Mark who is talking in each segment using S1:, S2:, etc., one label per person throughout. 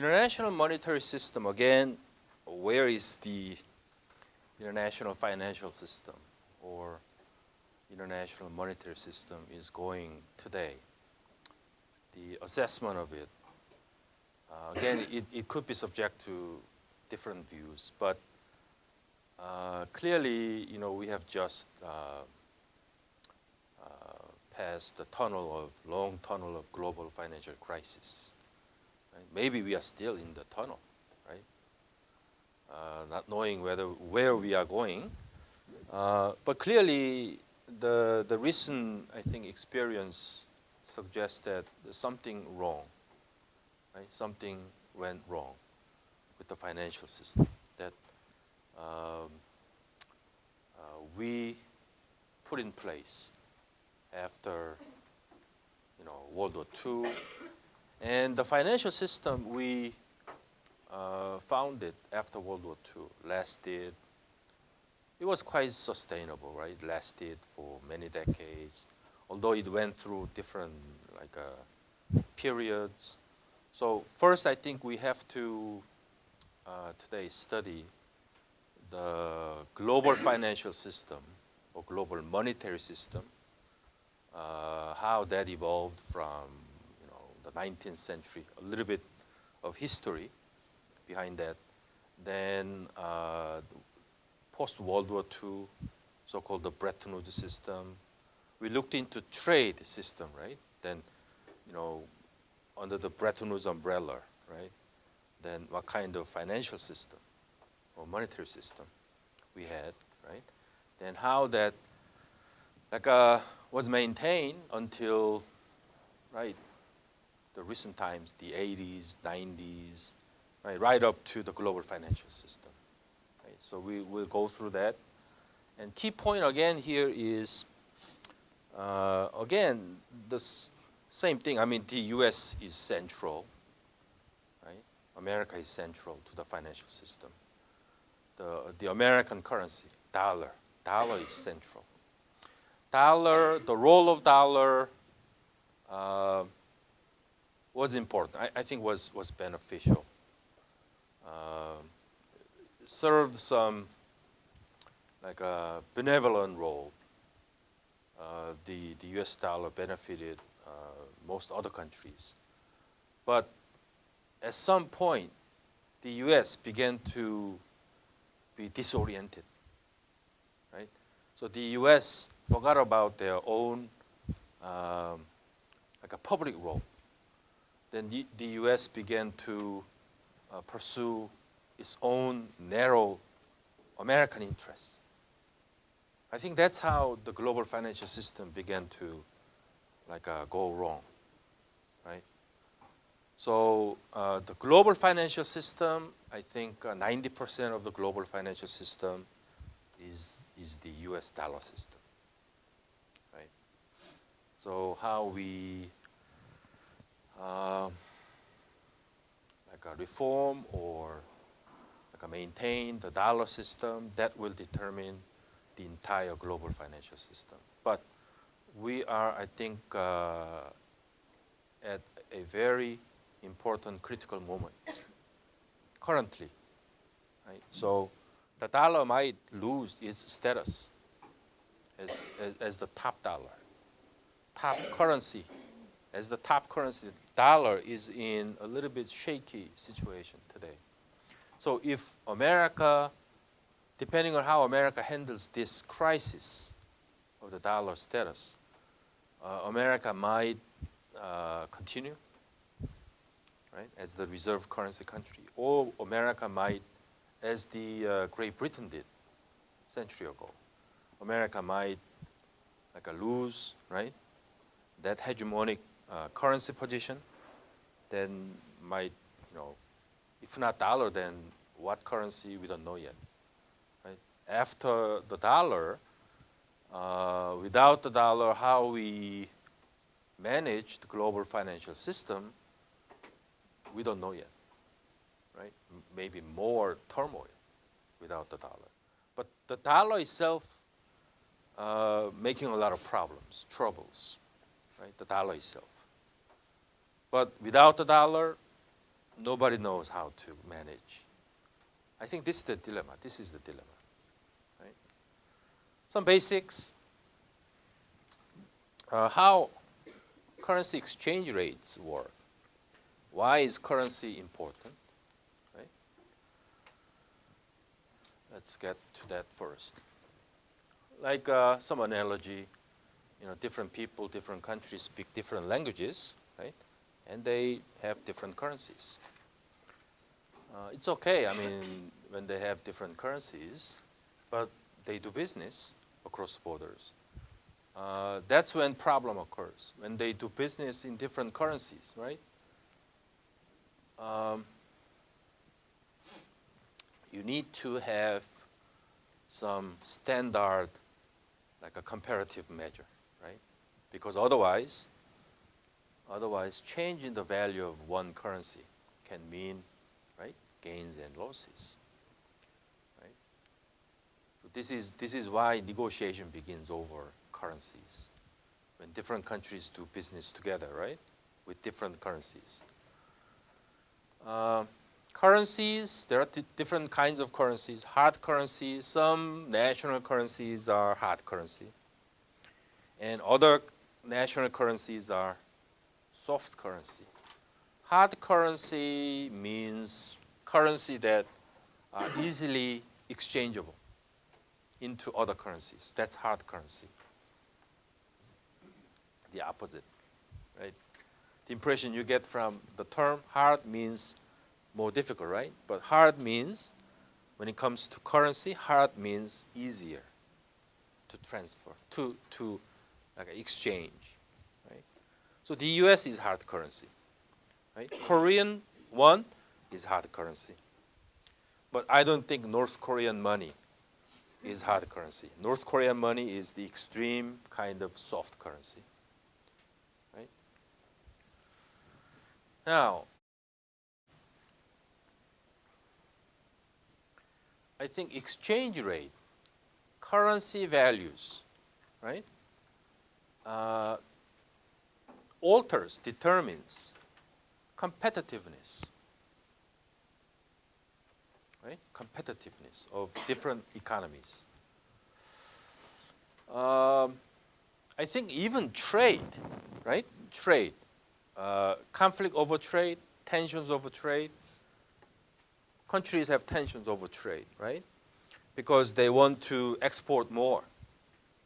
S1: international monetary system, again, where is the international financial system or international monetary system is going today? The assessment of it, again, it could be subject to different views, but clearly, we have just passed the long tunnel of global financial crisis. Right? Maybe we are still in the tunnel, right? Not knowing where we are going, but clearly the recent, I think, experience suggests that there's something wrong, right? Something went wrong with the financial system that we put in place after, World War II, and the financial system we founded after World War II lasted. It was quite sustainable, right? It lasted for many decades, although it went through different periods. So first, I think we have to today study the global financial system or global monetary system, how that evolved from the 19th century, a little bit of history behind that. Then post-World War II, so-called the Bretton Woods system. We looked into trade system, right? Then, under the Bretton Woods umbrella, right? Then what kind of financial system or monetary system we had, right? Then how that was maintained until, right, the recent times, the 80s, 90s, right up to the global financial system. Right? So we will go through that. And key point again here is, again, the same thing. I mean, the U.S. is central, right? America is central to the financial system. The American currency, dollar is central. The role of dollar was important. I think was beneficial. Served some a benevolent role. The U.S. dollar benefited most other countries, but at some point, the U.S. began to be disoriented. Right, so the U.S. forgot about their own a public role. Then the U.S. began to pursue its own narrow American interests. I think that's how the global financial system began to go wrong, right? So the global financial system, I think 90% of the global financial system is the U.S. dollar system, right? So how we reform or maintain the dollar system, that will determine the entire global financial system. But we are, I think, at a very important critical moment currently. Right? So the dollar might lose its status as the top dollar, top currency. As the top currency, the dollar is in a little bit shaky situation today. So if America, depending on how America handles this crisis of the dollar status, America might continue, right, as the reserve currency country, or America might, as the Great Britain did a century ago, America might lose, right, that hegemonic currency position, then might, if not dollar, then what currency, we don't know yet. Right? After the dollar, without the dollar, how we manage the global financial system, we don't know yet. Right? Maybe more turmoil without the dollar. But the dollar itself making a lot of problems, troubles, right? The dollar itself. But without the dollar, nobody knows how to manage. I think this is the dilemma. This is the dilemma. Right? Some basics. How currency exchange rates work. Why is currency important? Right? Let's get to that first. Like some analogy, different people, different countries speak different languages, right? And they have different currencies. It's okay, when they have different currencies, but they do business across borders. That's when problem occurs, when they do business in different currencies, right? You need to have some standard, like a comparative measure, right? Because otherwise change in the value of one currency can mean, right, gains and losses, right? So this is why negotiation begins over currencies, when different countries do business together, right, with different currencies. Currencies, there are different kinds of currencies. Hard currency, some national currencies are hard currency, and other national currencies are soft currency. Hard currency means currency that are easily exchangeable into other currencies. That's hard currency. The opposite, right? The impression you get from the term hard means more difficult, right? But hard means, when it comes to currency, hard means easier to transfer, to like exchange, right? So the US is hard currency, right? Korean won is hard currency. But I don't think North Korean money is hard currency. North Korean money is the extreme kind of soft currency, right? Now, I think exchange rate, currency values, right, determines competitiveness, right? Competitiveness of different economies. I think even trade, right? Trade, conflict over trade, tensions over trade. Countries have tensions over trade, right? Because they want to export more,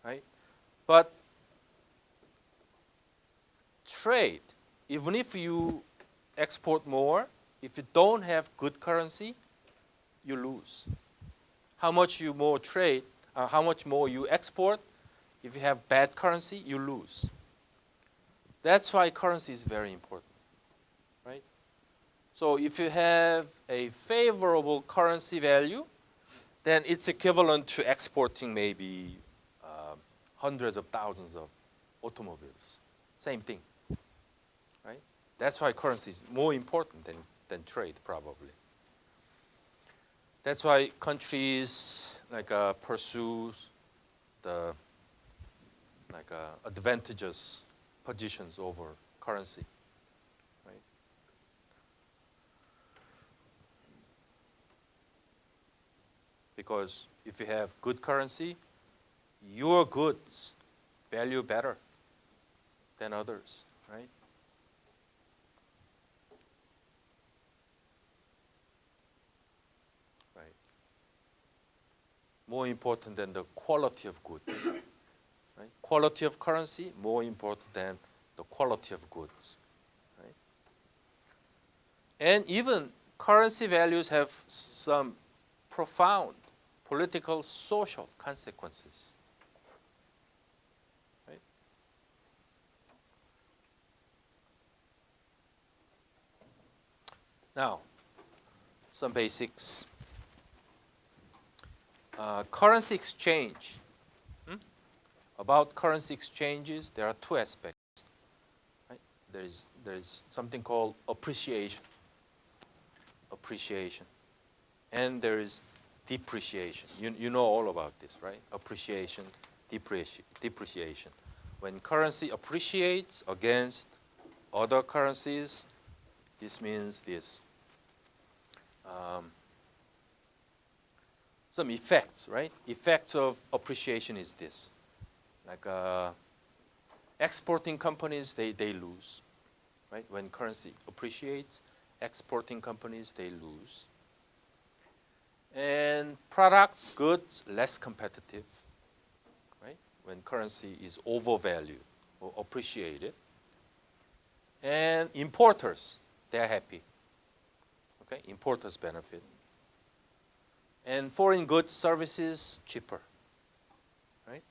S1: right? But trade, even if you export more, if you don't have good currency, you lose. How much more you export, if you have bad currency, you lose. That's why currency is very important, right? So if you have a favorable currency value, then it's equivalent to exporting maybe hundreds of thousands of automobiles. Same thing, right? That's why currency is more important than trade, probably. That's why countries pursue the advantageous positions over currency, right? Because if you have good currency, your goods value better than others, right? Right. More important than the quality of goods, right? Quality of currency more important than the quality of goods, right? And even currency values have some profound political, social consequences, right? Now, some basics. Currency exchange. About currency exchanges, there are two aspects, right? There is something called appreciation, and there is depreciation. You know all about this, right? Appreciation, depreciation. When currency appreciates against other currencies, this means this. some effects, right? Effects of appreciation is this. Like exporting companies, they lose, right? When currency appreciates, exporting companies, they lose. And products, goods, less competitive, right? When currency is overvalued or appreciated. And importers, they're happy, okay? Importers benefit. And foreign goods, services, cheaper, right?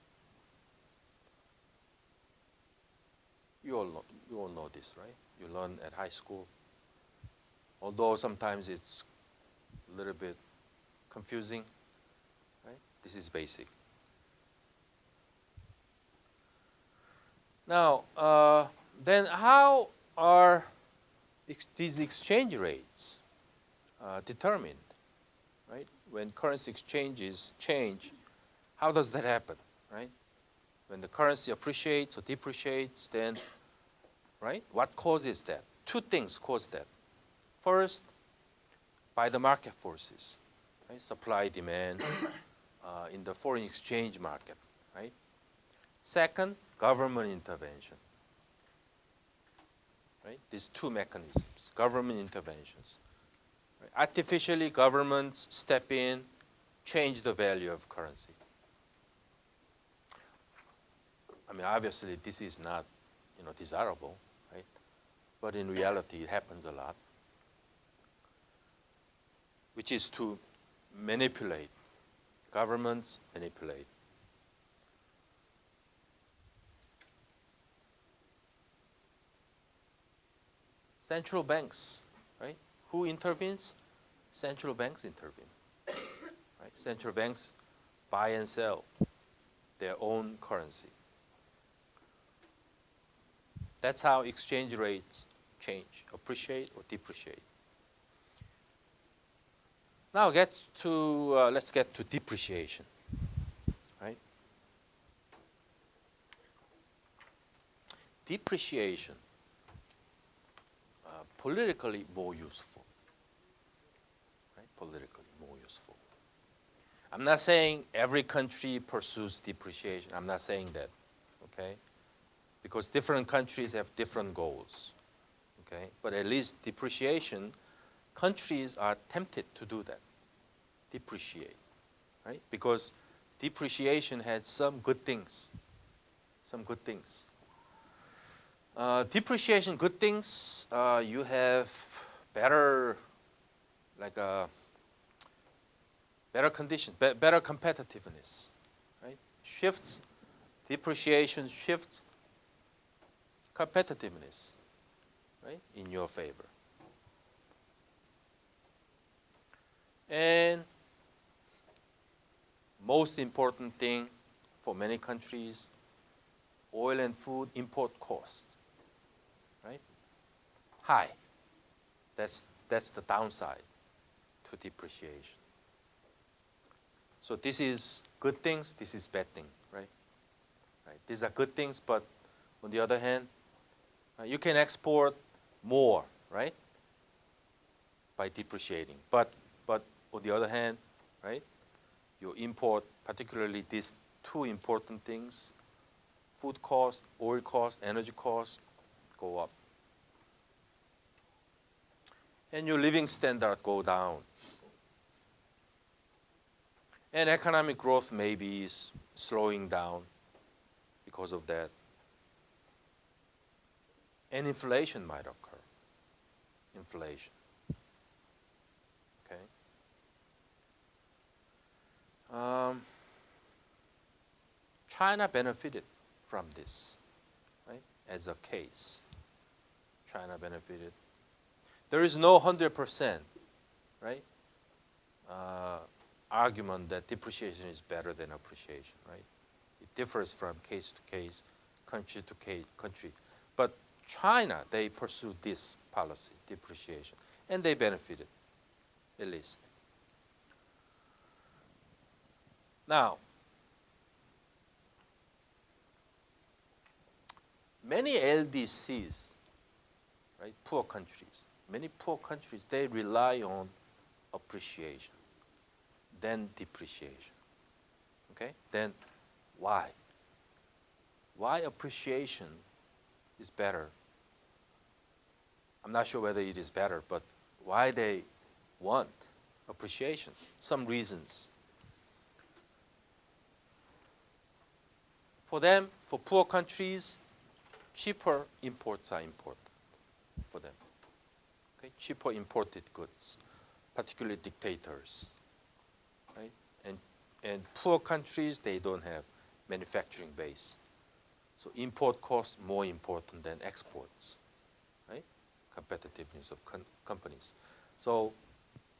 S1: You all know this, right? You learn at high school. Although sometimes it's a little bit confusing, right? This is basic. Now, then how are these exchange rates determined, right? When currency exchanges change, how does that happen, right? When the currency appreciates or depreciates, then, right? What causes that? Two things cause that. First, by the market forces, right? Supply, demand in the foreign exchange market, right? Second, government intervention, right? These two mechanisms, government interventions. Right? Artificially, governments step in, change the value of currency. I mean, obviously, this is not, desirable, right? But in reality, it happens a lot, which is to manipulate. Governments manipulate. Central banks, right? Who intervenes? Central banks intervene. Right? Central banks buy and sell their own currency. That's how exchange rates change, appreciate or depreciate. Now let's get to depreciation, right? Depreciation, politically more useful, right? Politically more useful. I'm not saying every country pursues depreciation. I'm not saying that, okay? Because different countries have different goals, okay? But at least depreciation, countries are tempted to do that, depreciate, right? Because depreciation has some good things, depreciation, good things, you have better, better conditions, better competitiveness, right? Depreciation shifts competitiveness, right, in your favor. And most important thing for many countries, oil and food import cost, right? High. That's the downside to depreciation. So this is good things, this is bad thing, right? These are good things, but on the other hand, you can export more, right? By depreciating. But on the other hand, right? You import, particularly these two important things, food cost, oil cost, energy cost, go up. And your living standard go down. And economic growth maybe is slowing down because of that. And inflation might occur. Inflation. Okay. China benefited from this, right? As a case, China benefited. There is no 100%, right? Argument that depreciation is better than appreciation, right? It differs from case to case, country to country. But China, they pursued this policy, depreciation, and they benefited, at least. Now, many LDCs, right, poor countries, they rely on appreciation, then depreciation. Okay? Then why? Why appreciation is better? I'm not sure whether it is better, but why they want appreciation? Some reasons. For them, for poor countries, cheaper imports are important for them. Okay? Cheaper imported goods, particularly dictators. Right? And poor countries, they don't have manufacturing base. So import costs more important than exports. Right? Competitiveness of companies. So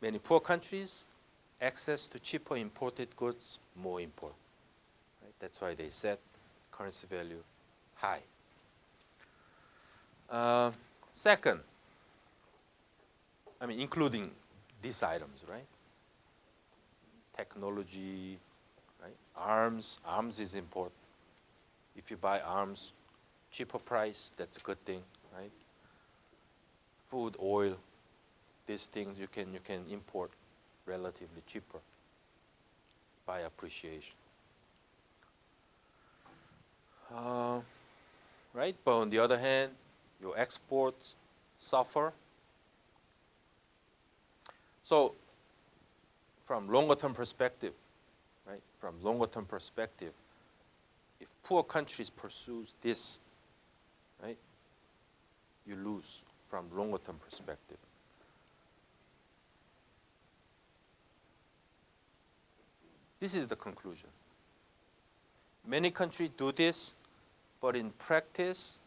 S1: many poor countries, access to cheaper imported goods more important. Right? That's why they set currency value high. Second, I mean, including these items, right? Technology, right? Arms is important. If you buy arms, cheaper price, that's a good thing, right? Food, oil, these things you can import relatively cheaper by appreciation. Right? But on the other hand, your exports suffer. So from longer term perspective, right? From longer term perspective, if poor countries pursues this, right, you lose from longer term perspective. This is the conclusion. Many countries do this, but in practice,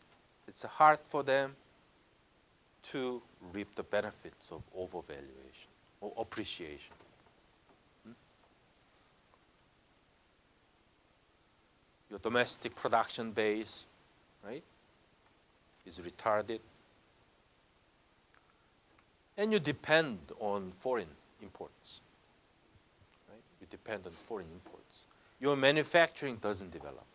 S1: it's hard for them to reap the benefits of overvaluation or appreciation. Your domestic production base, right, is retarded. And you depend on foreign imports. Right? You depend on foreign imports. Your manufacturing doesn't develop.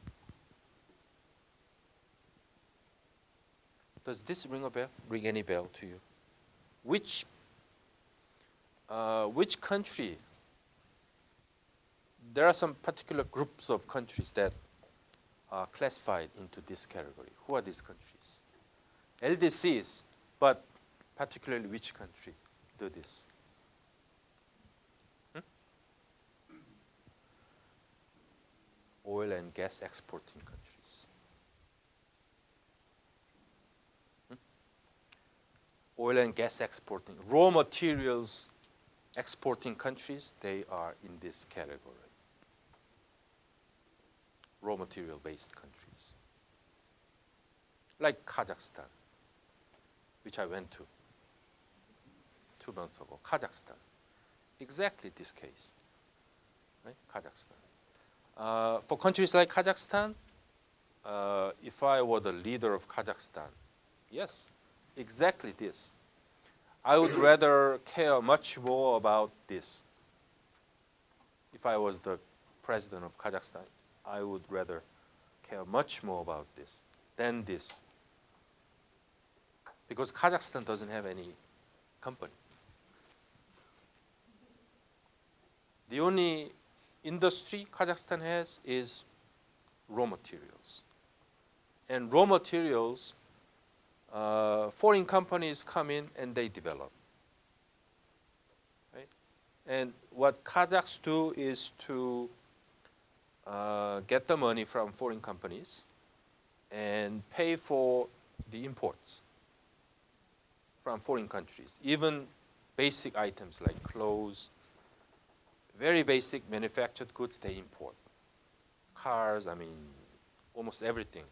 S1: Does this ring a bell? Ring any bell to you? Which country? There are some particular groups of countries that are classified into this category. Who are these countries? LDCs, but particularly which country do this? Oil and gas exporting countries. Oil and gas exporting, raw materials exporting countries, they are in this category. Raw material based countries. Like Kazakhstan, which I went to 2 months ago. Kazakhstan, exactly this case, right? Kazakhstan. For countries like Kazakhstan, if I were the leader of Kazakhstan, yes, exactly this. I would rather care much more about this. If I was the president of Kazakhstan, I would rather care much more about this than this. Because Kazakhstan doesn't have any company. The only industry Kazakhstan has is raw materials. And raw materials, foreign companies come in and they develop. Right? And what Kazakhs do is to get the money from foreign companies and pay for the imports from foreign countries. Even basic items like clothes, very basic manufactured goods they import. Cars, I mean, almost everything.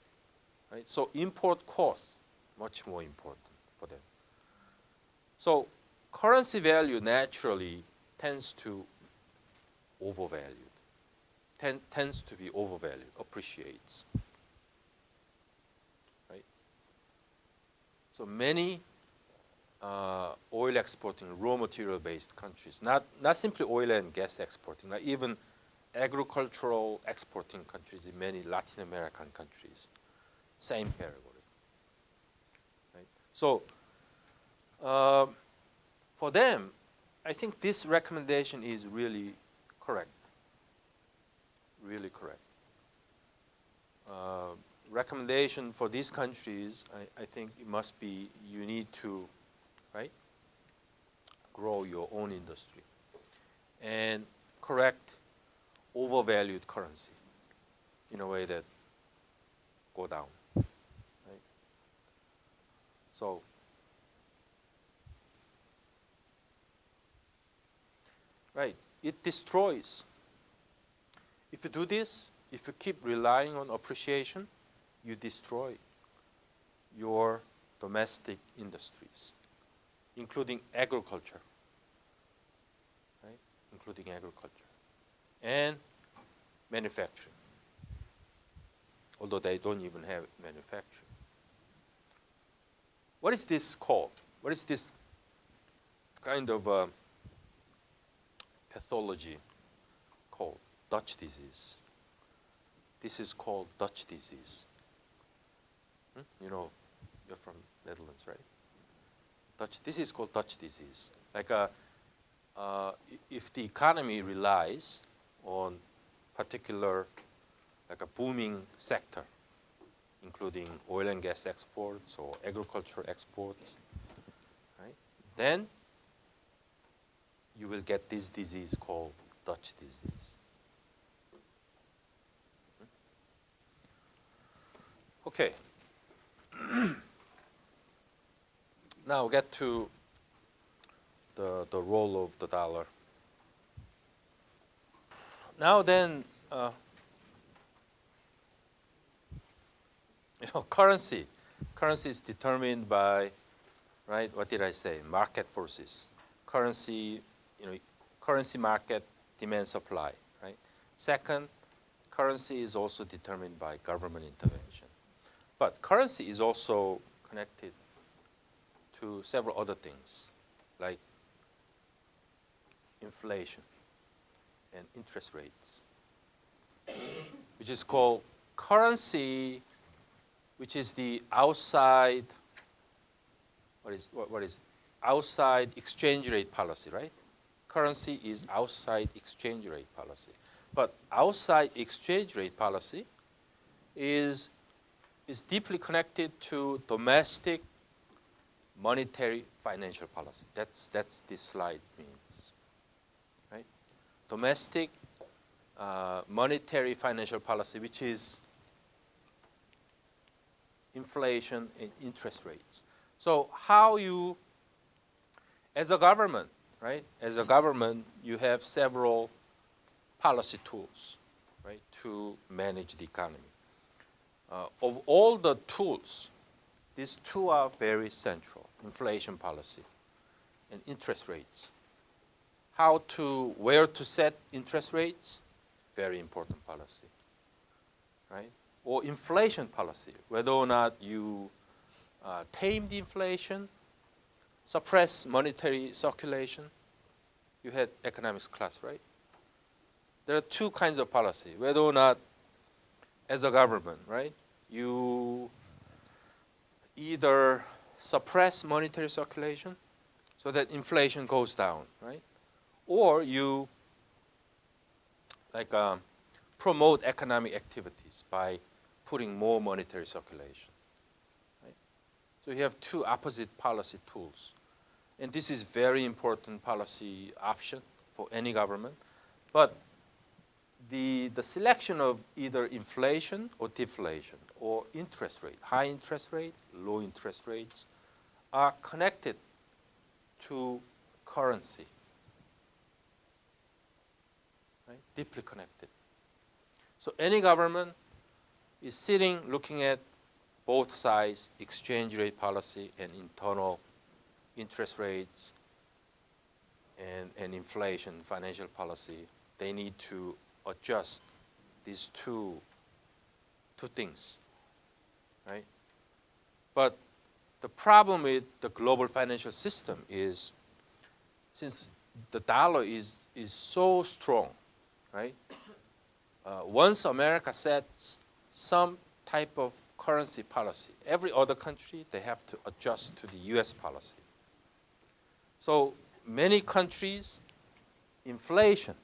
S1: Right? So import costs much more important for them. So currency value naturally tends to overvalue. Tends to be overvalued, appreciates. Right? So many oil exporting, raw material based countries, not simply oil and gas exporting, like even agricultural exporting countries in many Latin American countries, same category. Right? So for them, I think this recommendation is really correct. Really correct. Recommendation for these countries, I think it must be you need to, right, grow your own industry and correct overvalued currency in a way that go down. Right? So right, it destroys. If you do this, if you keep relying on appreciation, you destroy your domestic industries, including agriculture, right? Including agriculture and manufacturing, although they don't even have manufacturing. What is this called? What is this kind of pathology called? Dutch disease. This is called Dutch disease. You know, you're from Netherlands, right? This is called Dutch disease. Like if the economy relies on particular, like a booming sector, including oil and gas exports or agricultural exports, right? Then you will get this disease called Dutch disease. Okay. Now get to the role of the dollar. Now then, currency. Currency is determined by, right? What did I say? Market forces. Currency, currency market, demand, supply, right? Second, currency is also determined by government intervention. But currency is also connected to several other things, like inflation and interest rates, which is called currency, which is the outside, what is outside exchange rate policy, right? Currency is outside exchange rate policy. But outside exchange rate policy is deeply connected to domestic monetary financial policy. That's this slide means, right? Domestic monetary financial policy, which is inflation and interest rates. So how you, as a government, right? As a government, you have several policy tools, right, to manage the economy. Of all the tools, these two are very central: inflation policy and interest rates. Where to set interest rates, very important policy, right? Or inflation policy, whether or not you tame the inflation, suppress monetary circulation. You had economics class, right? There are two kinds of policy, whether or not, as a government, right, you either suppress monetary circulation so that inflation goes down, right? Or you promote economic activities by putting more monetary circulation, right? So you have two opposite policy tools. And this is very important policy option for any government. But the selection of either inflation or deflation or interest rate, high interest rate, low interest rates, are connected to currency, right? Deeply connected. So any government is sitting looking at both sides, exchange rate policy and internal interest rates and inflation, financial policy. They need to adjust these two things, right? But the problem with the global financial system is, since the dollar is so strong, right? Once America sets some type of currency policy, every other country, they have to adjust to the US policy. So many countries, inflation,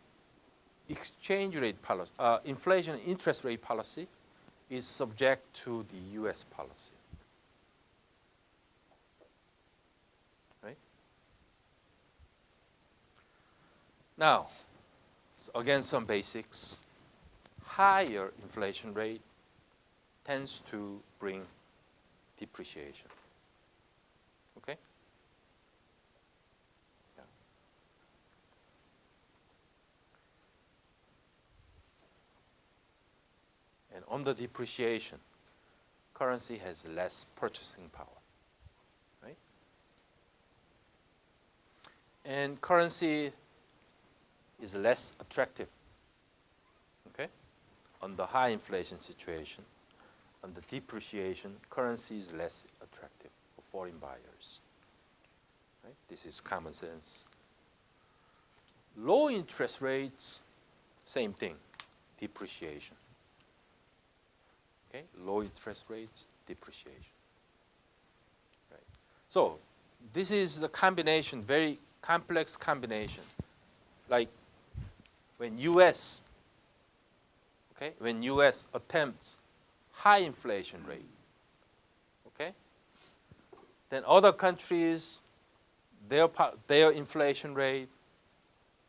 S1: exchange rate policy, inflation interest rate policy is subject to the U.S. policy. Right? Now, again, some basics. Higher inflation rate tends to bring depreciation. Okay? Yeah. And under depreciation, currency has less purchasing power. Right? And currency is less attractive. Okay? Under high inflation situation, under depreciation, currency is less attractive for foreign buyers. Right? This is common sense. Low interest rates, same thing, depreciation. Okay? Low interest rates, depreciation. Right? So this is the combination, very complex combination. Like when U.S. attempts high inflation rate, okay, then other countries, their inflation rate,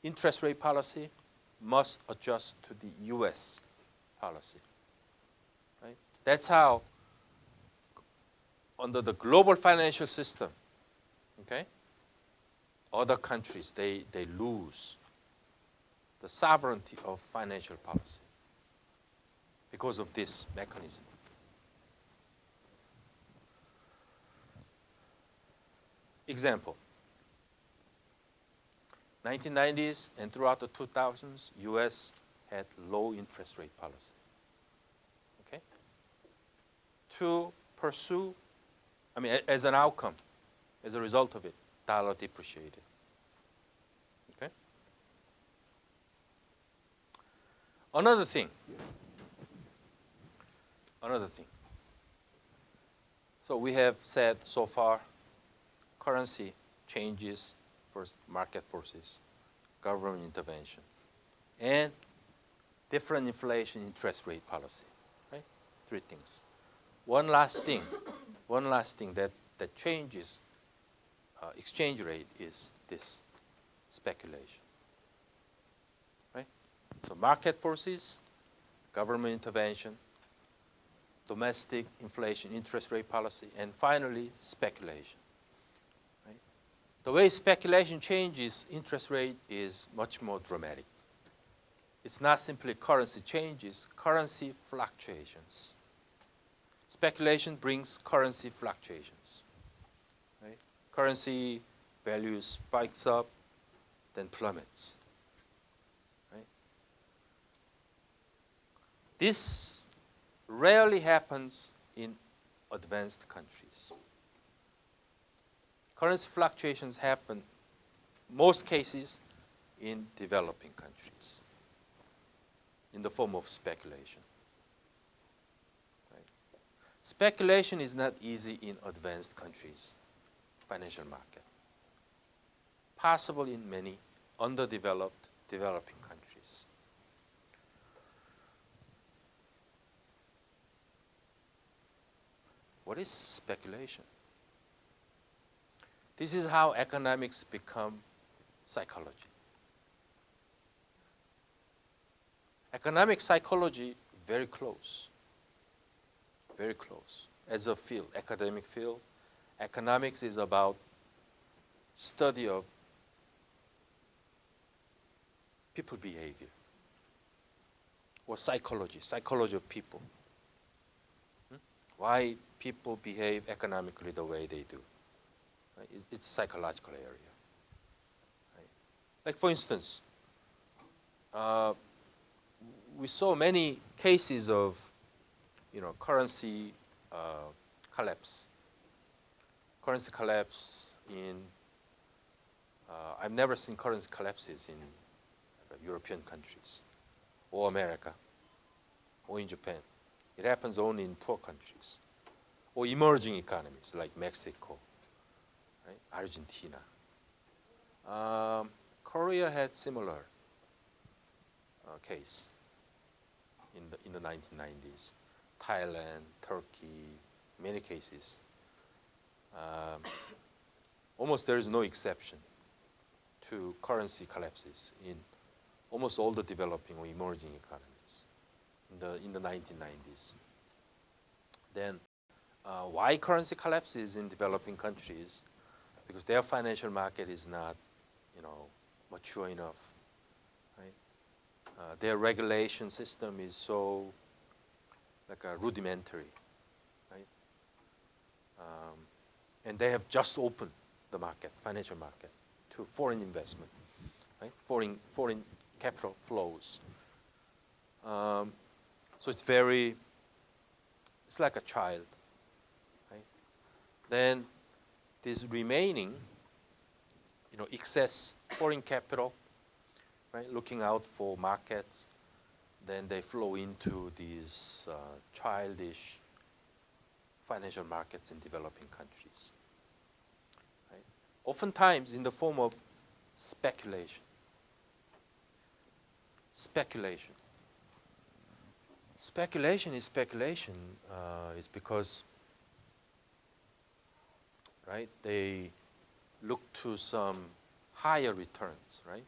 S1: interest rate policy must adjust to the U.S. policy. Right? That's how, under the global financial system, okay, other countries, they lose the sovereignty of financial policy because of this mechanism. Example, 1990s and throughout the 2000s, US had low interest rate policy. Okay? To pursue, as an outcome, as a result of it, dollar depreciated. Okay? Another thing. So we have said so far, currency changes, first market forces, government intervention, and different inflation interest rate policy. Right? Three things. One last thing that changes exchange rate is this speculation. Right? So market forces, government intervention, domestic inflation interest rate policy, and finally speculation. Right? The way speculation changes interest rate is much more dramatic. It's not simply currency changes, currency fluctuations. Speculation brings currency fluctuations. Right? Currency value spikes up, then plummets. Right? This rarely happens in advanced countries. Currency fluctuations happen, most cases, in developing countries in the form of speculation. Right? Speculation is not easy in advanced countries, financial market. Possible in many underdeveloped, developing countries. What is speculation? This is how economics become psychology. Economic psychology, very close. Very close. As a field, academic field, economics is about study of people behavior, or psychology of people. Why people behave economically the way they do. Right? It's a psychological area. Right? Like for instance, we saw many cases of, currency collapse. Currency collapse in, I've never seen currency collapses in European countries, or America, or in Japan. It happens only in poor countries, or emerging economies like Mexico, right? Argentina. Korea had similar case in the 1990s. Thailand, Turkey, many cases. Almost there is no exception to currency collapses in almost all the developing or emerging economies in the 1990s. Then why currency collapses in developing countries? Because their financial market is not, mature enough, right? Their regulation system is so rudimentary, right? And they have just opened the market, financial market, to foreign investment, right? Foreign capital flows. So it's like a child, right? Then this remaining, excess foreign capital, right? Looking out for markets, then they flow into these childish financial markets in developing countries. Right? Oftentimes in the form of speculation. Speculation is because, right, they look to some higher returns, right?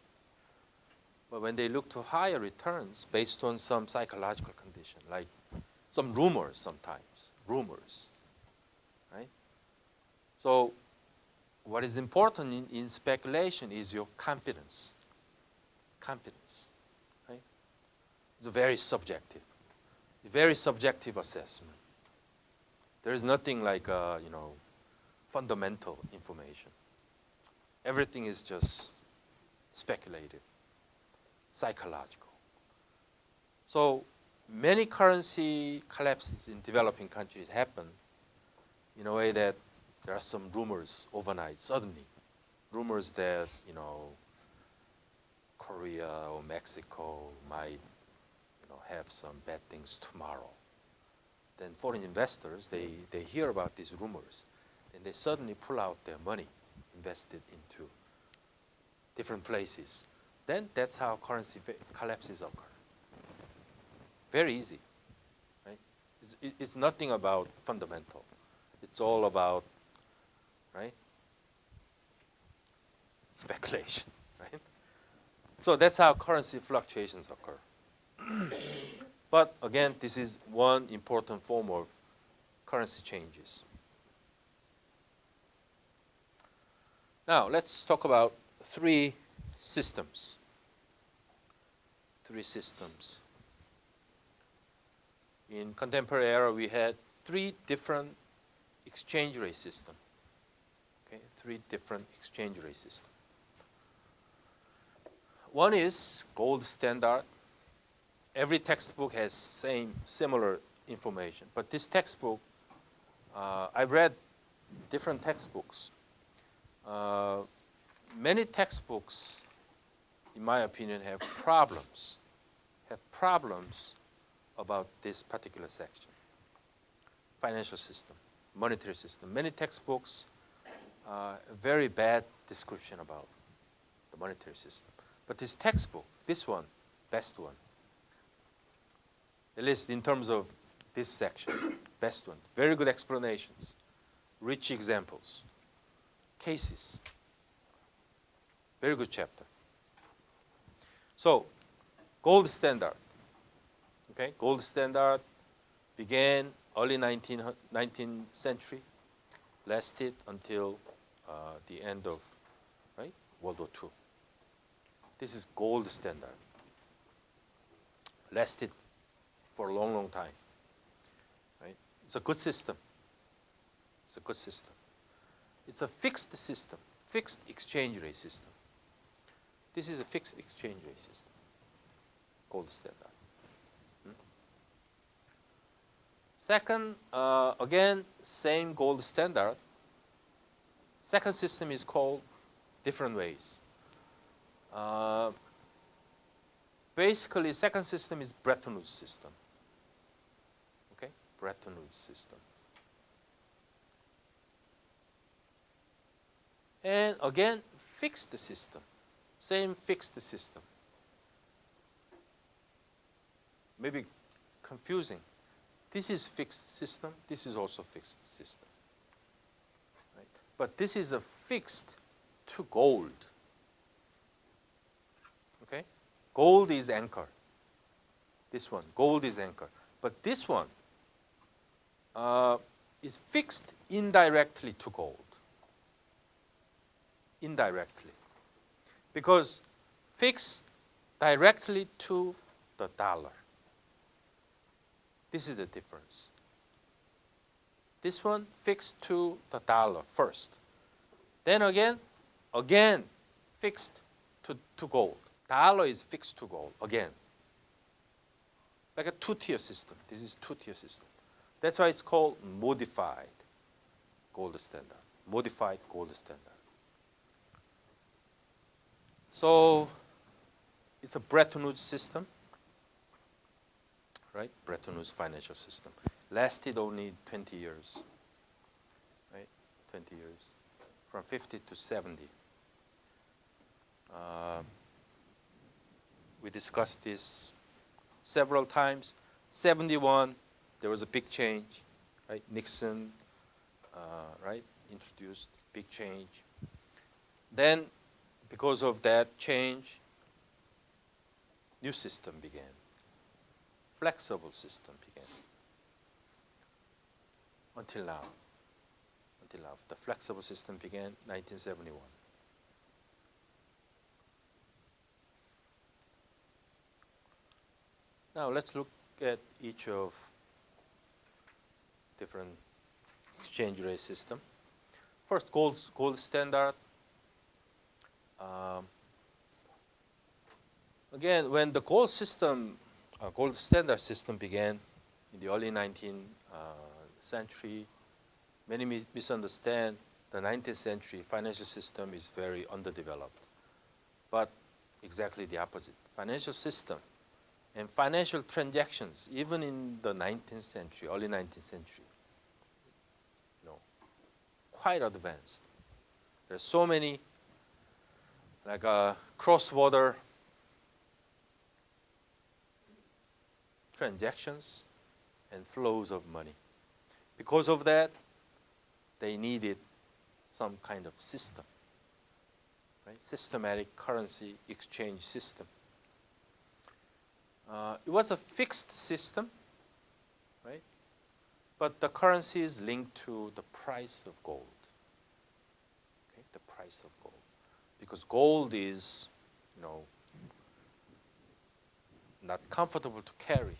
S1: But when they look to higher returns based on some psychological condition, like some rumors sometimes, right? So what is important in speculation is your confidence, right? It's a very subjective assessment. There is nothing like, fundamental information. Everything is just speculative, psychological. So many currency collapses in developing countries happen in a way that there are some rumors overnight, suddenly. Rumors that, Korea or Mexico might, have some bad things tomorrow. Then foreign investors, they hear about these rumors, and they suddenly pull out their money invested into different places. Then that's how currency collapses occur. Very easy, right? It's nothing about fundamental. It's all about, right, speculation, right? So that's how currency fluctuations occur. But again, this is one important form of currency changes. Now, let's talk about three systems. In contemporary era, we had three different exchange rate systems. Okay, three different exchange rate systems. One is gold standard. Every textbook has similar information, but this textbook, I've read different textbooks. Many textbooks, in my opinion, have problems about this particular section. Financial system, monetary system. Many textbooks, very bad description about the monetary system. But this textbook, this one, best one. At least in terms of this section, best one. Very good explanations, rich examples, cases. Very good chapter. So, gold standard. Okay, gold standard began early 19th century, lasted until the end of World War II. This is gold standard. Lasted for a long, long time. Right? It's a good system. It's a fixed system, fixed exchange rate system. This is a fixed exchange rate system, gold standard. Second, again, same gold standard. Second system is called different ways. Basically, second system is Bretton Woods system. Okay, Bretton Woods system. And again, fixed system, same fixed system. Maybe confusing. This is fixed system. This is also fixed system. Right? But this is a fixed to gold. Okay? Gold is anchor. This one, gold is anchor. But this one is fixed indirectly to gold. Indirectly. Because fixed directly to the dollar. This is the difference. This one fixed to the dollar first. Then again fixed to gold. Dollar is fixed to gold again. Like a two-tier system. This is two-tier system. That's why it's called modified gold standard. Modified gold standard. So it's a Bretton Woods system, right? Bretton Woods financial system. Lasted only 20 years, right? 20 years, from 50 to 70. We discussed this several times. 71, there was a big change, right? Nixon, right, introduced big change. Then, because of that change, new system began. Flexible system began. Until now. The flexible system began 1971. Now let's look at each of different exchange rate system. First, gold standard. Again, when the gold standard system began in the early 19th century, many misunderstand the 19th century financial system is very underdeveloped. But exactly the opposite. Financial system and financial transactions, even in the 19th century, early 19th century, quite advanced. There's so many like cross-border transactions and flows of money. Because of that, they needed some kind of system, right? Systematic currency exchange system. It was a fixed system, right? But the currency is linked to the price of gold. Okay? The price of gold. Because gold is, not comfortable to carry,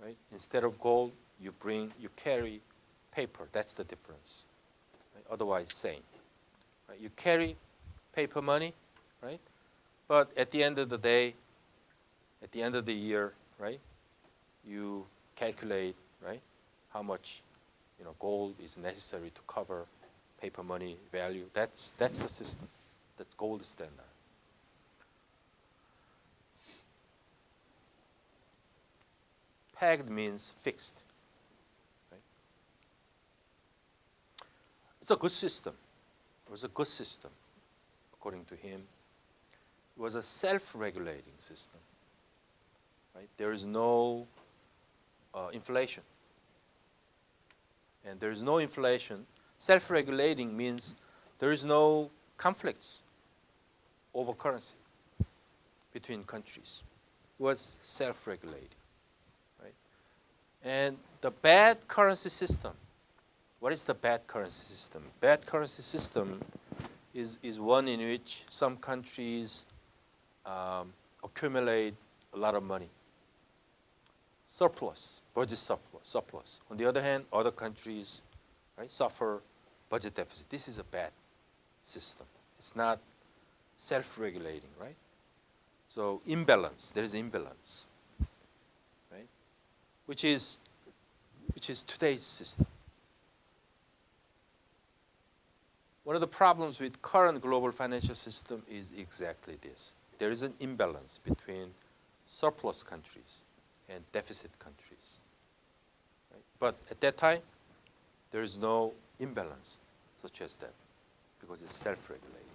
S1: right? Instead of gold, you carry paper. That's the difference. Right? Otherwise, same. Right? You carry paper money, right? But at the end of the day, at the end of the year, right? You calculate, right? How much, gold is necessary to cover paper money value. That's the system. That's gold standard. Pegged means fixed. Right? It's a good system. It was a good system, according to him. It was a self-regulating system. Right? There is no inflation. And there is no inflation. Self-regulating means there is no conflicts over currency between countries. It was self-regulating. Right? And the bad currency system, what is the bad currency system? Bad currency system is one in which some countries accumulate a lot of money. Surplus, budget surplus. On the other hand, other countries, right, suffer budget deficit. This is a bad system. It's not self-regulating, right? So imbalance, there is imbalance, right? Which is today's system. One of the problems with current global financial system is exactly this. There is an imbalance between surplus countries and deficit countries. Right? But at that time, there is no imbalance such as that because it's self-regulating.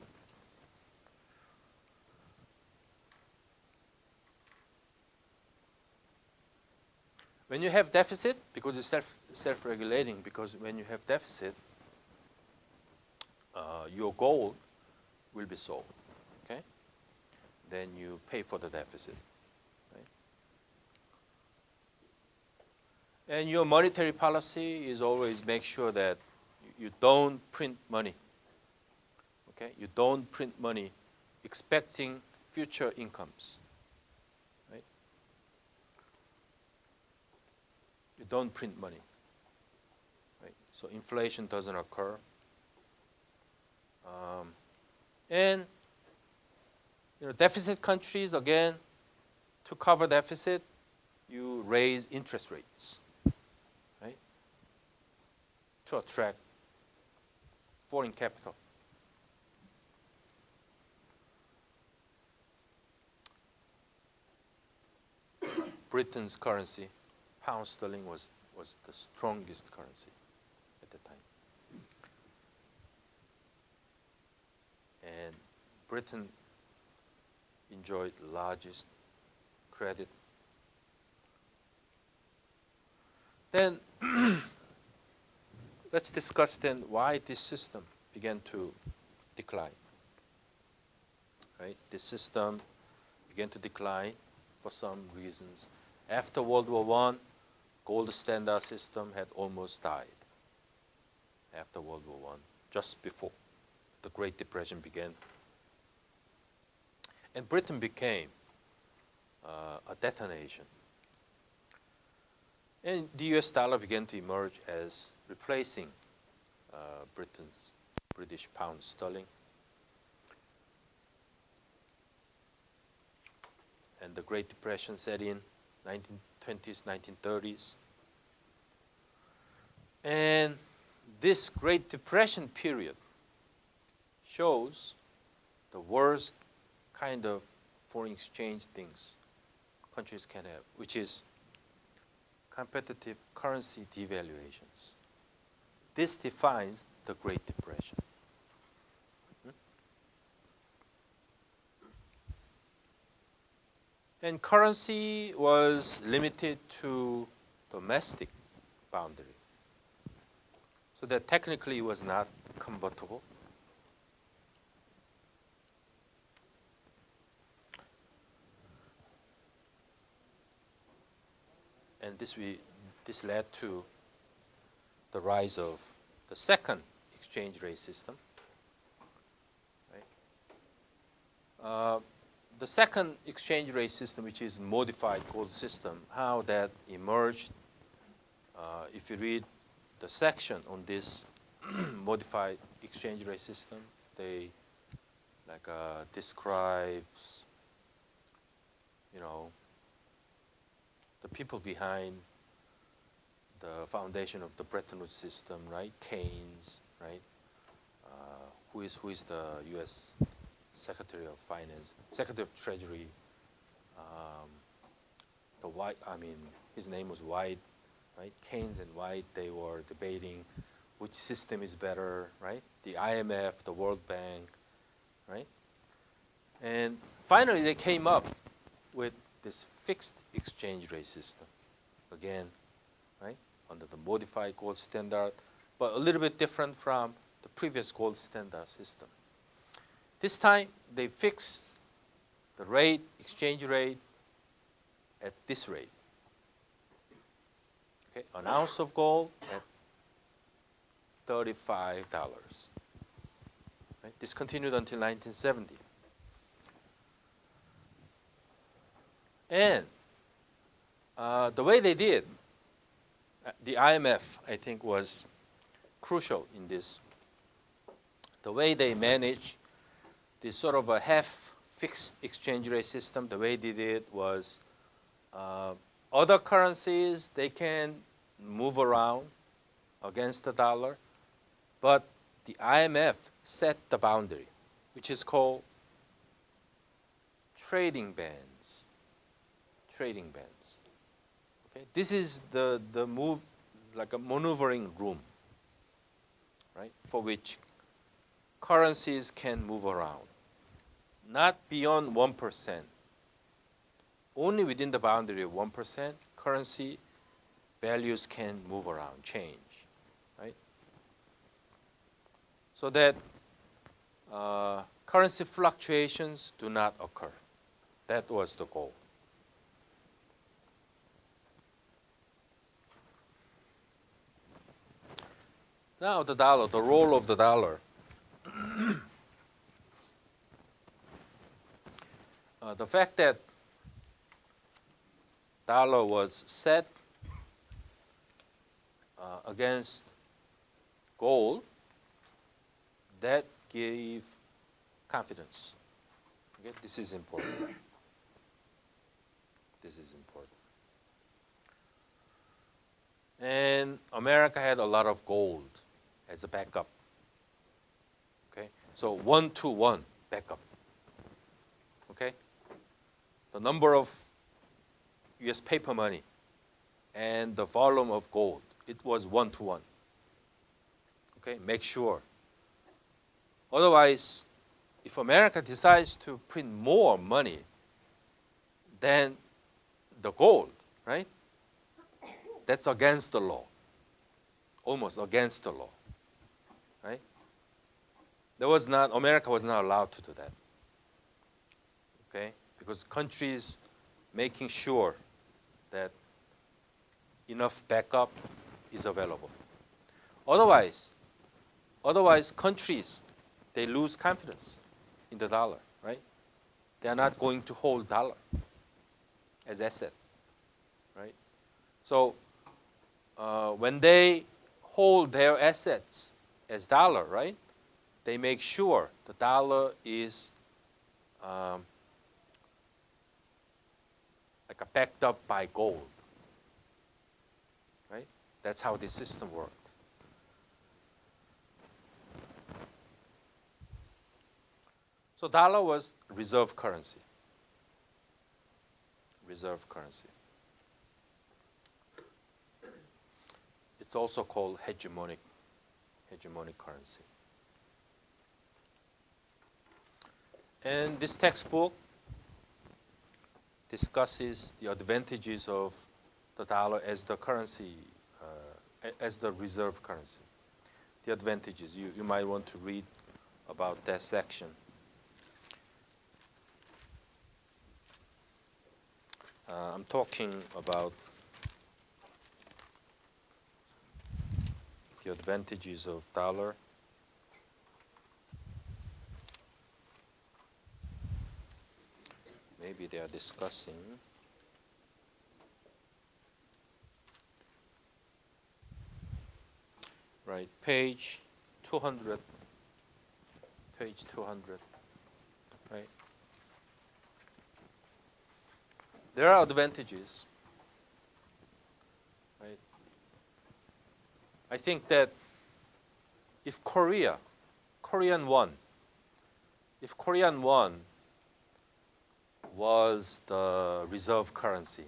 S1: When you have deficit, because it's self-regulating, because when you have deficit, your gold will be sold, okay? Then you pay for the deficit, right? And your monetary policy is always make sure that you don't print money, okay? You don't print money expecting future incomes, right? You don't print money, right? So inflation doesn't occur. And deficit countries, again, to cover deficit, you raise interest rates, right? To attract foreign capital. Britain's currency, pound sterling, was the strongest currency at the time. And Britain enjoyed the largest credit. Then let's discuss then why this system began to decline. Right? This system began to decline for some reasons. After World War I, gold standard system had almost died. After World War I, just before the Great Depression began. And Britain became a debtor nation. And the US dollar began to emerge as replacing British pound sterling. And the Great Depression set in 1920s, 1930s. And this Great Depression period shows the worst kind of foreign exchange things countries can have, which is competitive currency devaluations. This defines the Great Depression. And currency was limited to domestic boundary. So that technically was not convertible. And this led to the rise of the second exchange rate system. Right? The second exchange rate system, which is modified gold system, how that emerged, if you read the section on this modified exchange rate system, they describes, the people behind the foundation of the Bretton Woods system, right? Keynes, right? Who is the U.S. Secretary of Finance, Secretary of Treasury. His name was White, right? Keynes and White, they were debating which system is better, right? The IMF, the World Bank, right? And finally, they came up with this fixed exchange rate system, again, right? Under the modified gold standard, but a little bit different from the previous gold standard system. This time, they fixed the rate, exchange rate, at this rate. Okay, an ounce of gold at $35. Right? This continued until 1970. And the way they did, the IMF, I think, was crucial in this. The way they managed this sort of a half fixed exchange rate system, the way they did it was other currencies, they can move around against the dollar, but the IMF set the boundary, which is called trading bands. Trading bands. Okay? This is the move, like a maneuvering room, right, for which currencies can move around. Not beyond 1%. Only within the boundary of 1%, currency values can move around, change, right? So that currency fluctuations do not occur. That was the goal. Now the dollar, the role of the dollar. The fact that dollar was set against gold, that gave confidence. Okay? This is important. This is important. And America had a lot of gold as a backup. Okay? So 1-to-1 backup. Okay? The number of US paper money and the volume of gold, it was 1-to-1. Okay? Make sure. Otherwise, if America decides to print more money than the gold, right? That's against the law. Almost against the law. Right? America was not allowed to do that. Okay? Because countries making sure that enough backup is available. Otherwise countries, they lose confidence in the dollar, right? They are not going to hold dollar as asset, right? So when they hold their assets as dollar, right? They make sure the dollar is like backed up by gold, right? That's how this system worked. So dollar was reserve currency. Reserve currency. It's also called hegemonic currency. And this textbook discusses the advantages of the dollar as the currency, as the reserve currency. The advantages, you might want to read about that section. I'm talking about the advantages of dollar. Maybe they are discussing right, page 200, right? There are advantages, right? I think that if Korean won was the reserve currency,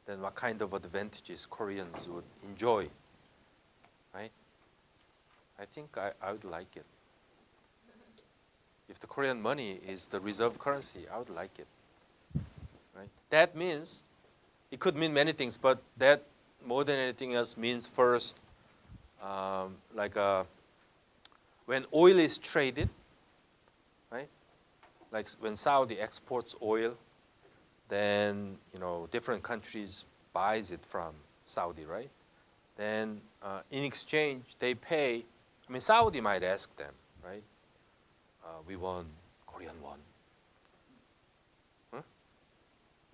S1: then what kind of advantages Koreans would enjoy, right? I think I would like it. If the Korean money is the reserve currency, I would like it. Right? That means, it could mean many things, but that more than anything else means first, when oil is traded, right? Like when Saudi exports oil, then different countries buys it from Saudi, right? Then in exchange they pay. I mean, Saudi might ask them, right? We want Korean won.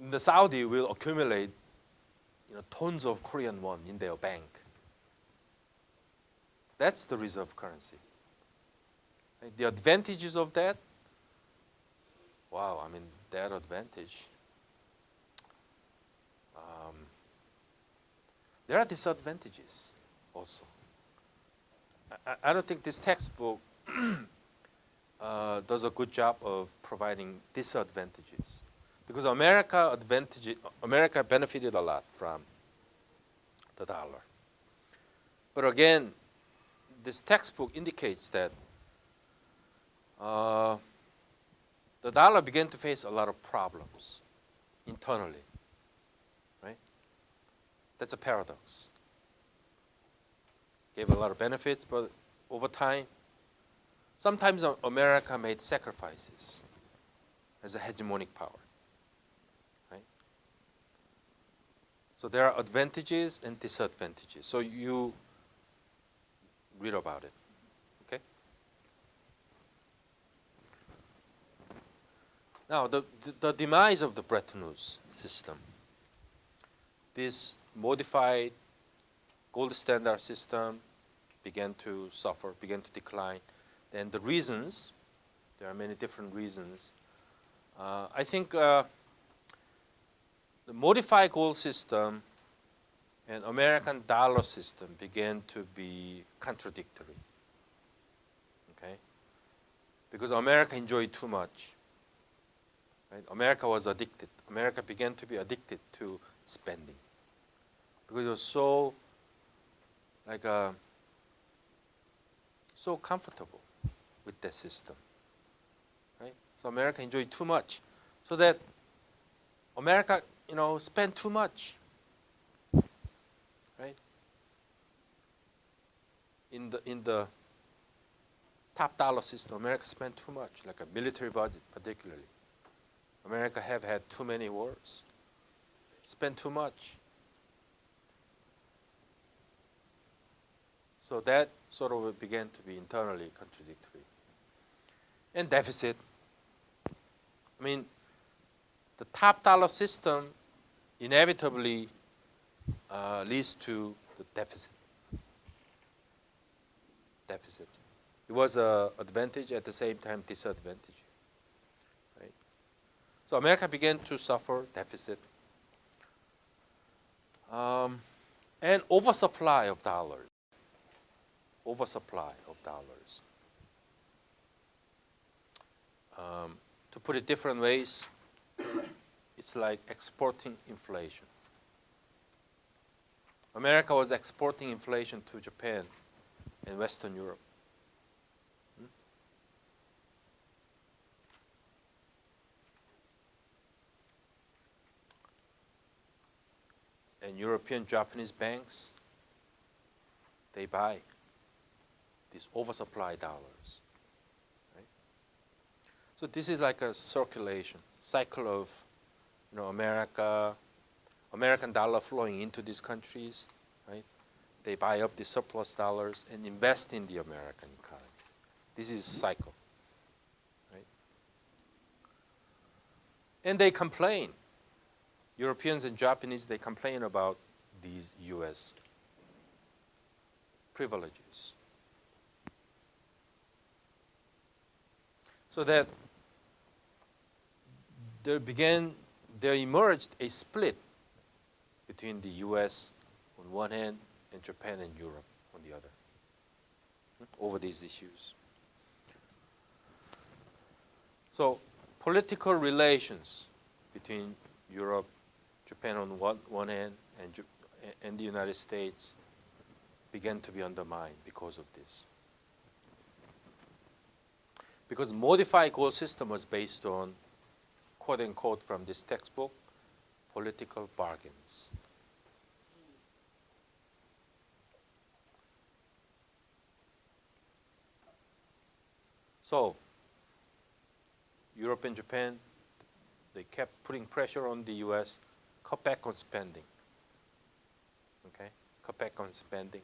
S1: The Saudi will accumulate tons of Korean won in their bank. That's the reserve currency. Right? The advantages of that, wow, I mean, that advantage. There are disadvantages also. I don't think this textbook does a good job of providing disadvantages. Because America benefited a lot from the dollar. But again, this textbook indicates that the dollar began to face a lot of problems internally, right? That's a paradox. Gave a lot of benefits, but over time, sometimes America made sacrifices as a hegemonic power. Right? So there are advantages and disadvantages. So you read about it. Okay? Now, the demise of the Bretton Woods system, this modified gold standard system began to suffer, began to decline. Then the reasons, there are many different reasons. I think the modified gold system and American dollar system began to be contradictory. Okay? Because America enjoyed too much. Right? America was addicted. America began to be addicted to spending. Because it was so so comfortable with that system. Right? So America enjoyed too much. So that America, spent too much. Right? In the top dollar system, America spent too much, like a military budget particularly. America have had too many wars. Spent too much. So that sort of began to be internally contradictory. And deficit. I mean, the top dollar system inevitably leads to the deficit. Deficit. It was an advantage, at the same time disadvantage. Right? So America began to suffer deficit. And oversupply of dollars. Oversupply of dollars. To put it different ways, it's like exporting inflation. America was exporting inflation to Japan and Western Europe. And European, Japanese banks, they buy these oversupply dollars. Right? So this is like a circulation, cycle of American dollar flowing into these countries. Right? They buy up the surplus dollars and invest in the American economy. This is cycle. Right? And they complain. Europeans and Japanese, they complain about these U.S. privileges. So that there emerged a split between the U.S. on one hand and Japan and Europe on the other over these issues. So political relations between Europe, Japan on one hand and the United States began to be undermined because of this. Because modified gold system was based on, quote unquote, from this textbook, political bargains. So, Europe and Japan, they kept putting pressure on the U.S., cut back on spending. Okay, cut back on spending.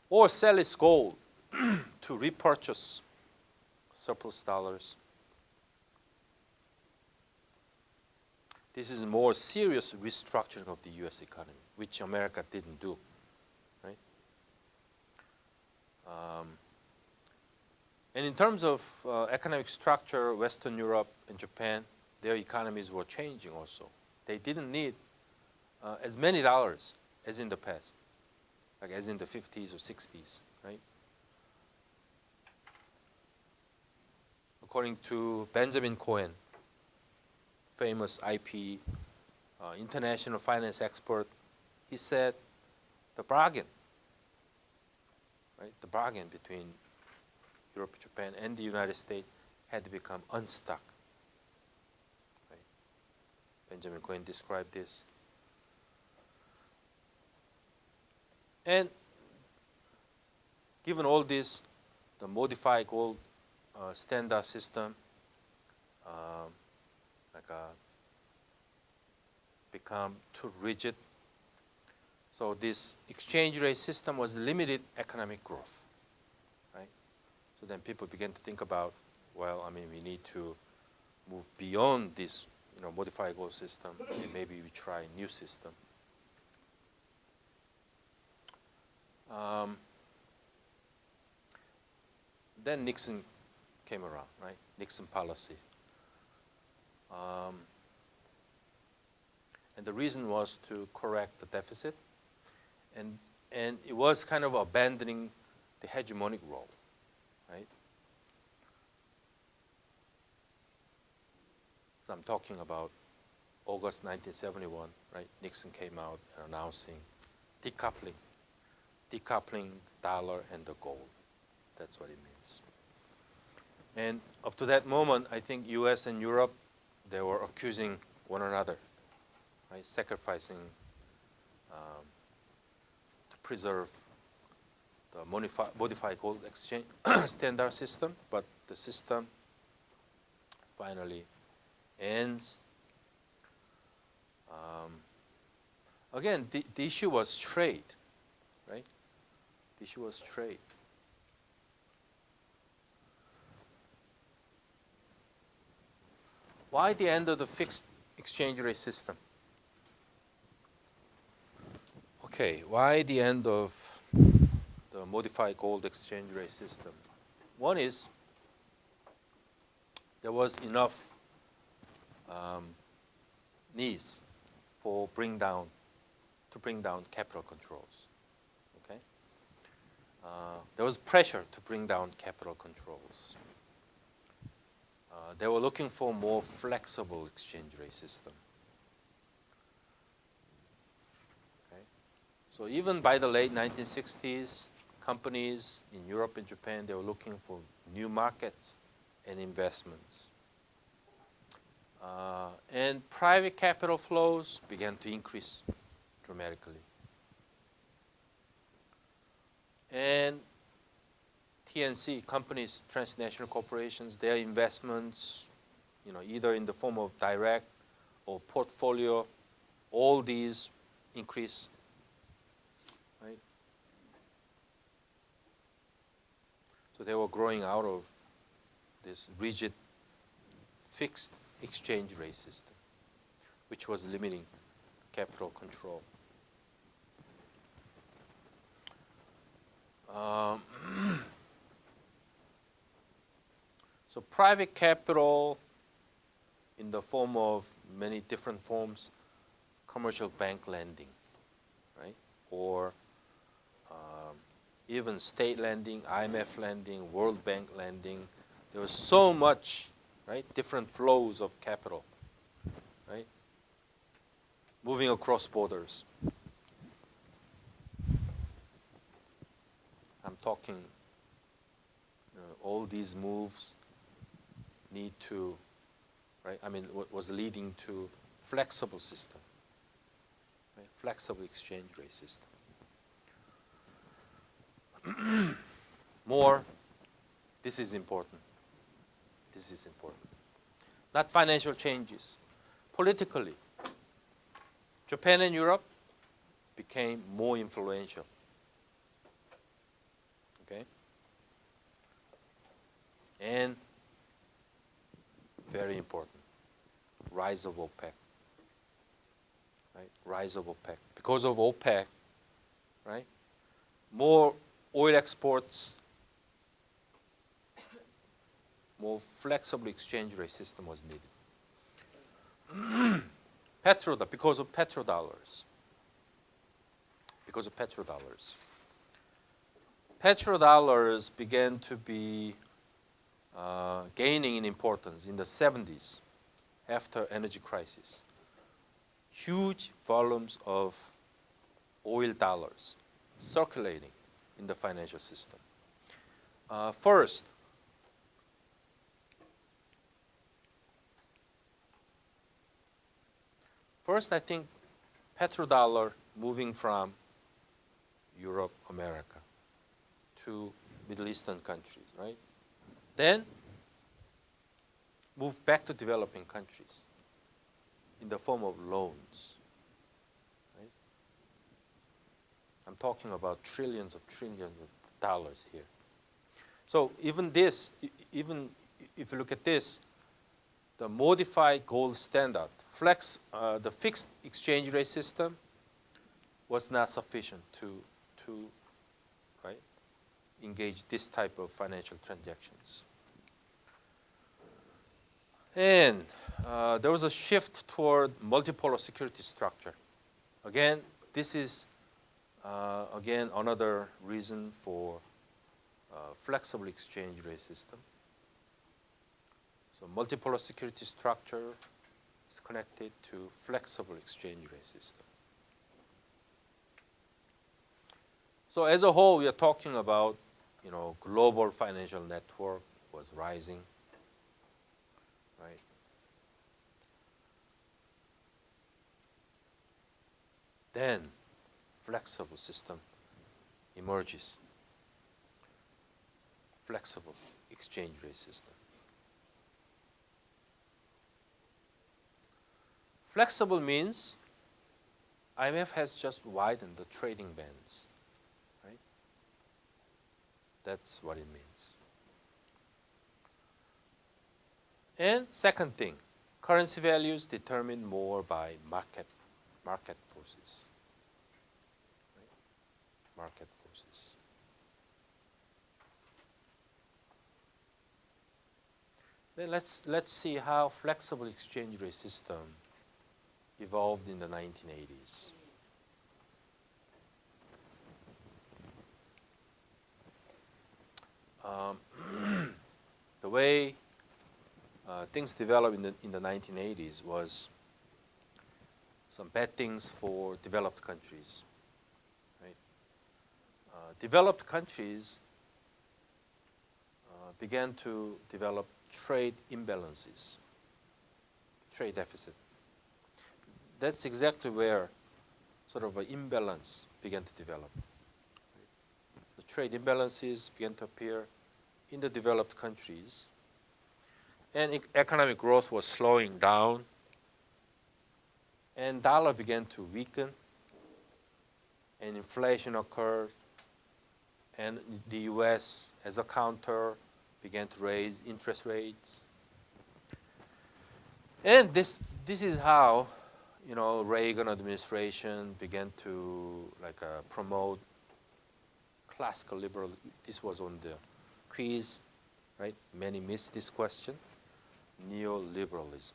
S1: Or sell its gold to repurchase surplus dollars. This is a more serious restructuring of the U.S. economy, which America didn't do. Right? And in terms of economic structure, Western Europe and Japan, their economies were changing also. They didn't need as many dollars as in the past, like as in the 50s or 60s, right? According to Benjamin Cohen, famous IP international finance expert, he said the bargain, right? The bargain between Europe, Japan, and the United States had become unstuck. Right? Benjamin Cohen described this. And given all this, the modified gold standard system become too rigid. So this exchange rate system was limited economic growth, right? So then people began to think about, well, I mean, we need to move beyond this, modified gold system, and maybe we try a new system. Then Nixon came around, right? Nixon policy. And the reason was to correct the deficit. And it was kind of abandoning the hegemonic role, right? So I'm talking about August 1971, right? Nixon came out announcing decoupling the dollar and the gold. That's what it means. And up to that moment, I think US and Europe, they were accusing one another, right? Sacrificing to preserve the modified gold exchange standard system, but the system finally ends. Again, the issue was trade, right? The issue was trade. Why the end of the fixed exchange rate system? Okay, why the end of the modified gold exchange rate system? One is there was enough needs for bring down capital controls. Okay, there was pressure to bring down capital controls. They were looking for a more flexible exchange rate system. Okay? So even by the late 1960s, companies in Europe and Japan, they were looking for new markets and investments. And private capital flows began to increase dramatically. And TNC, companies, transnational corporations, their investments, either in the form of direct or portfolio, all these increase, right? So they were growing out of this rigid, fixed exchange rate system, which was limiting capital control. So private capital in the form of many different forms, commercial bank lending, right? Or even state lending, IMF lending, World Bank lending. There was so much, right? Different flows of capital, right? Moving across borders. I'm talking, all these moves need to, right? I mean, what was leading to flexible system, right? Flexible exchange rate system. More, this is important. This is important. Not financial changes. Politically, Japan and Europe became more influential. Okay? And very important, rise of OPEC. Right? Rise of OPEC. Because of OPEC, right? More oil exports, more flexible exchange rate system was needed. Because of petrodollars. Because of petrodollars. Petrodollars began to be gaining in importance in the 70s after energy crisis. Huge volumes of oil dollars circulating in the financial system. First, I think petrodollar moving from Europe, America, to Middle Eastern countries, right? Then move back to developing countries in the form of loans, right? I'm talking about trillions of dollars here. So even this, even if you look at this, the modified gold standard, the fixed exchange rate system was not sufficient to right, engage this type of financial transactions. And there was a shift toward multipolar security structure. Again, this is again another reason for flexible exchange rate system. So multipolar security structure is connected to flexible exchange rate system. So as a whole, we are talking about, global financial network was rising, right? Then flexible system emerges. Flexible exchange rate system. Flexible means IMF has just widened the trading bands, right? That's what it means. And second thing, currency values determined more by market forces. Right? Market forces. Then let's see how flexible exchange rate system evolved in the 1980s. The way things developed in the 1980s was some bad things for developed countries. Right? Developed countries began to develop trade imbalances, trade deficit. That's exactly where sort of an imbalance began to develop. The trade imbalances began to appear in the developed countries, and economic growth was slowing down, and dollar began to weaken, and inflation occurred, and the US, as a counter, began to raise interest rates. And this is how Reagan administration began to promote classical liberal. This was on the quiz, right? Many missed this question. Neoliberalism.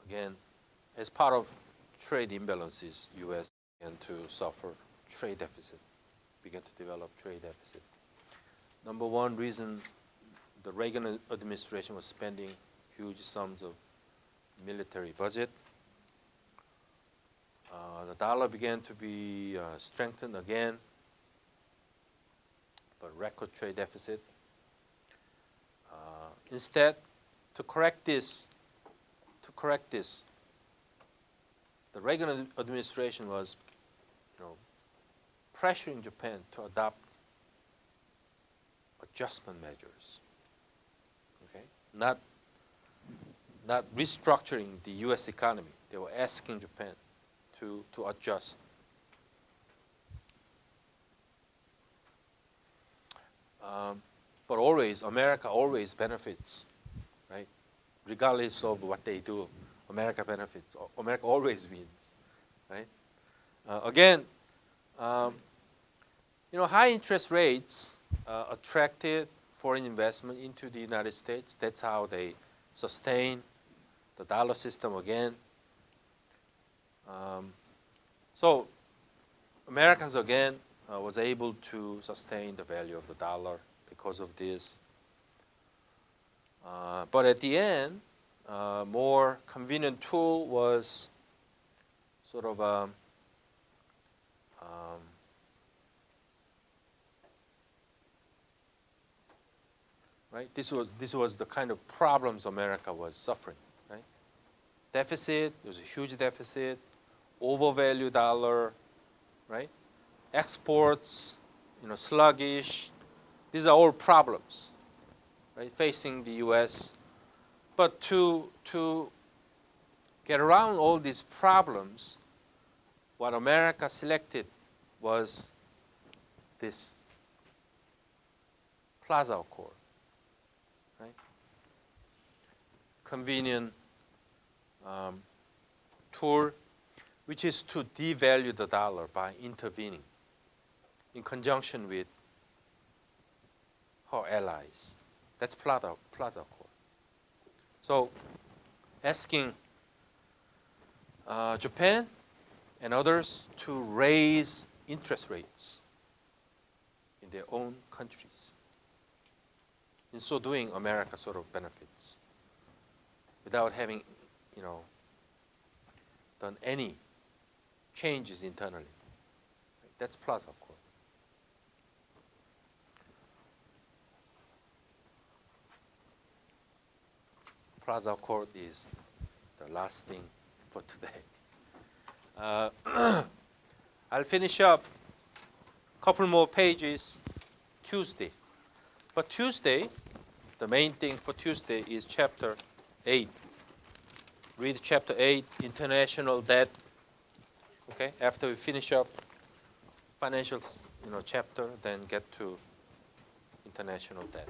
S1: Again, as part of trade imbalances, U.S. began to suffer trade deficit, began to develop trade deficit. Number one reason, the Reagan administration was spending huge sums of military budget. The dollar began to be strengthened again, but record trade deficit. Instead, to correct this, the Reagan administration was, pressuring Japan to adopt adjustment measures. Okay, not restructuring the U.S. economy. They were asking Japan to adjust. But America always benefits, right? Regardless of what they do, America benefits. America always wins, right? Again, high interest rates attracted foreign investment into the United States. That's how they sustain the dollar system again. So Americans again was able to sustain the value of the dollar because of this. But at the end, more convenient tool was sort of right. This was the kind of problems America was suffering. Right. deficit, there's a huge deficit, overvalued dollar, right? Exports, sluggish. These are all problems, right, facing the U.S. But to get around all these problems, what America selected was this Plaza Accord, right? Convenient tool, which is to devalue the dollar by intervening in conjunction with her allies. That's Plaza Accord. So asking Japan and others to raise interest rates in their own countries. In so doing, America sort of benefits without having, done any changes internally. That's Plaza Accord. Plaza Accord is the last thing for today. I'll finish up a couple more pages Tuesday. But Tuesday, the main thing for Tuesday is chapter 8. Read chapter 8, international debt. Okay, after we finish up financial, chapter, then get to international debt.